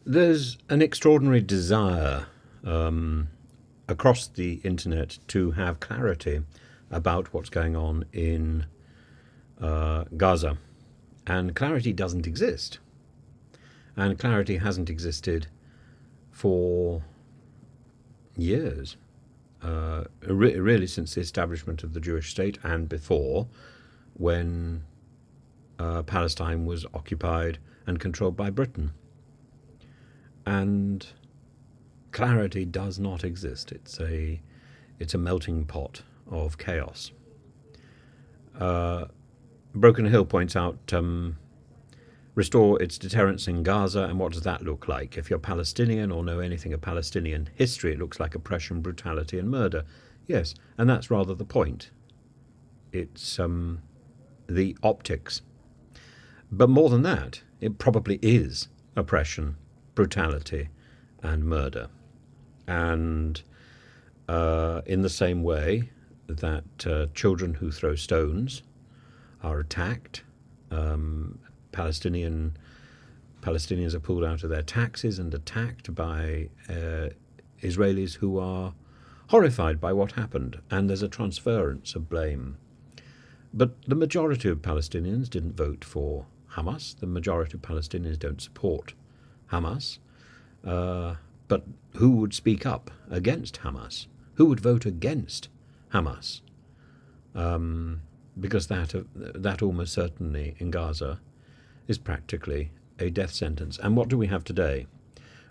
There's an extraordinary desire across the internet to have clarity about what's going on in Gaza. And clarity doesn't exist. And clarity hasn't existed for years, really since the establishment of the Jewish state and before, when Palestine was occupied and controlled by Britain. And clarity does not exist. It's a melting pot of chaos. Broken Hill points out restore its deterrence in Gaza, and what does that look like? If you're Palestinian or know anything of Palestinian history, it looks like oppression, brutality and murder. Yes, and that's rather the point. It's the optics. But more than that, it probably is oppression, brutality and murder. And in the same way that children who throw stones are attacked, Palestinians are pulled out of their taxis and attacked by Israelis who are horrified by what happened, and there's a transference of blame. But the majority of Palestinians didn't vote for Hamas. The majority of Palestinians don't support Hamas. But who would speak up against Hamas? Who would vote against Hamas? Because that almost certainly in Gaza is practically a death sentence. And what do we have today?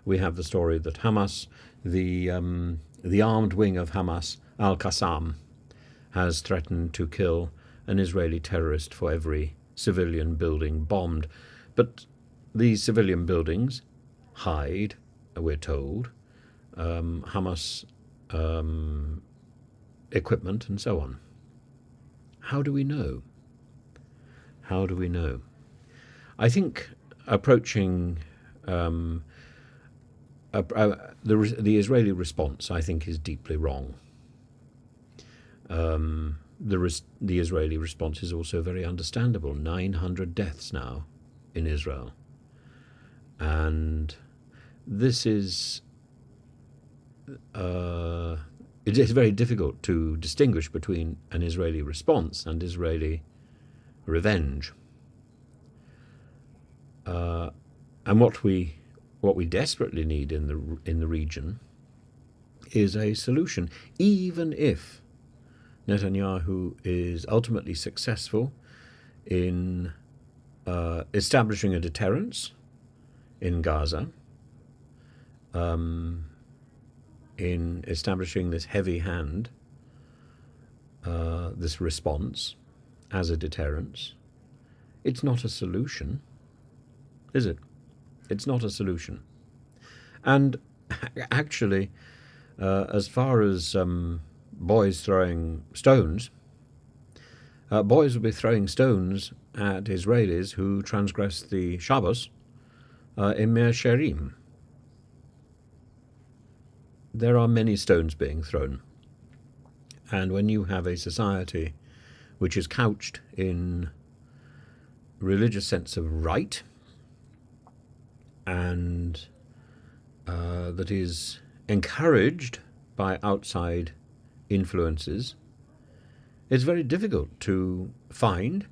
We have the story that Hamas, the armed wing of Hamas, al-Qassam, has threatened to kill an Israeli terrorist for every civilian building bombed. But these civilian buildings hide, we're told, Hamas equipment and so on. How do we know? How do we know? I think approaching the Israeli response, I think, is deeply wrong. The Israeli response is also very understandable. 900 deaths now in Israel. And this is it is very difficult to distinguish between an Israeli response and Israeli revenge. And what we desperately need in the region is a solution, even if Netanyahu is ultimately successful in establishing a deterrence in Gaza, in establishing this heavy hand, this response as a deterrence. It's not a solution, is it? It's not a solution. And actually, as far as boys throwing stones, boys will be throwing stones at Israelis who transgress the Shabbos in Mir Sherim. There are many stones being thrown. And when you have a society which is couched in religious sense of right, and that is encouraged by outside influences, it's very difficult to find,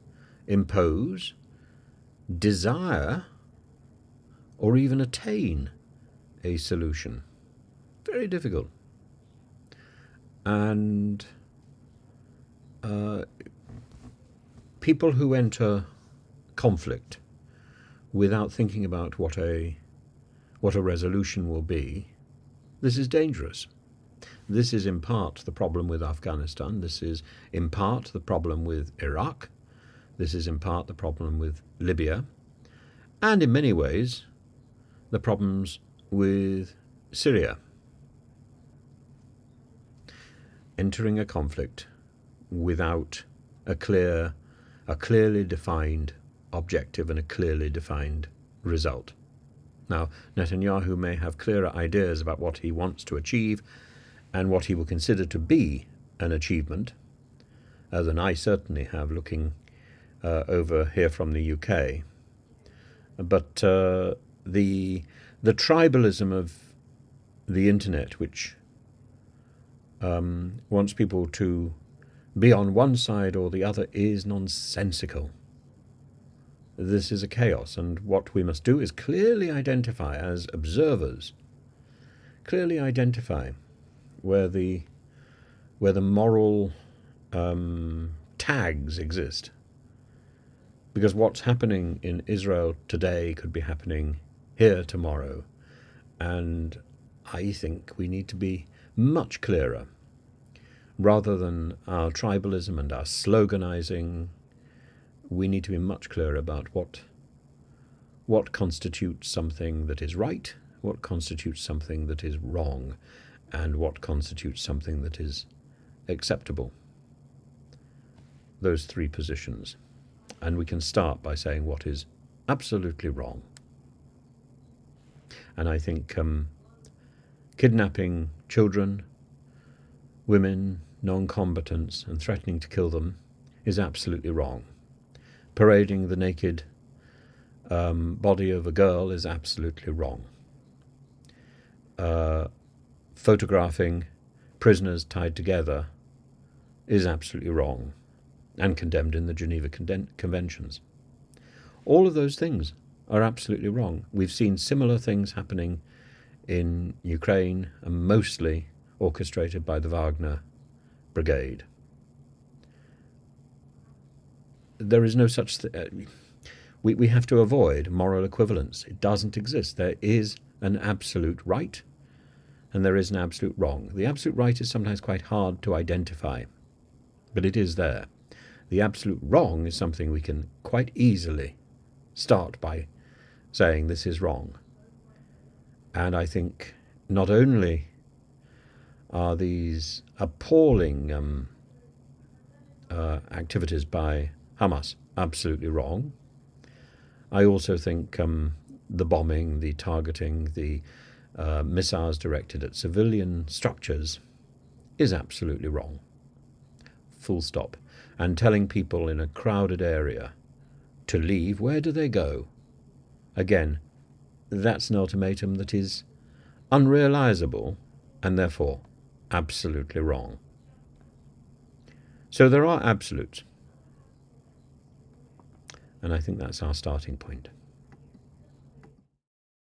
impose, desire, or even attain a solution. Very difficult. And people who enter conflict without thinking about what a resolution will be, this is dangerous. This is in part the problem with Afghanistan. This is in part the problem with Iraq. This is in part the problem with Libya. And in many ways, the problems with Syria. Entering a conflict without a clearly defined objective and a clearly defined result. Now, Netanyahu may have clearer ideas about what he wants to achieve and what he will consider to be an achievement than I certainly have looking over here from the UK. But the The tribalism of the internet, which wants people to be on one side or the other, is nonsensical. This is a chaos, and what we must do is clearly identify, as observers, clearly identify where the moral tags exist. Because what's happening in Israel today could be happening here tomorrow. And I think we need to be much clearer. Rather than our tribalism and our sloganizing, we need to be much clearer about what constitutes something that is right, what constitutes something that is wrong, and what constitutes something that is acceptable. Those three positions. And we can start by saying what is absolutely wrong. And I think kidnapping children, women, non-combatants, and threatening to kill them is absolutely wrong. Parading the naked body of a girl is absolutely wrong. Photographing prisoners tied together is absolutely wrong and condemned in the Geneva Conventions. All of those things are absolutely wrong. We've seen similar things happening in Ukraine, and mostly orchestrated by the Wagner Brigade. There is no such thing. We have to avoid moral equivalence. It doesn't exist. There is an absolute right and there is an absolute wrong. The absolute right is sometimes quite hard to identify, but it is there. The absolute wrong is something we can quite easily start by saying this is wrong. And I think not only are these appalling activities by Hamas absolutely wrong, I also think the bombing, the targeting, the missiles directed at civilian structures is absolutely wrong. Full stop. And telling people in a crowded area to leave, where do they go? Again, that's an ultimatum that is unrealizable and therefore absolutely wrong. So there are absolutes. And I think that's our starting point.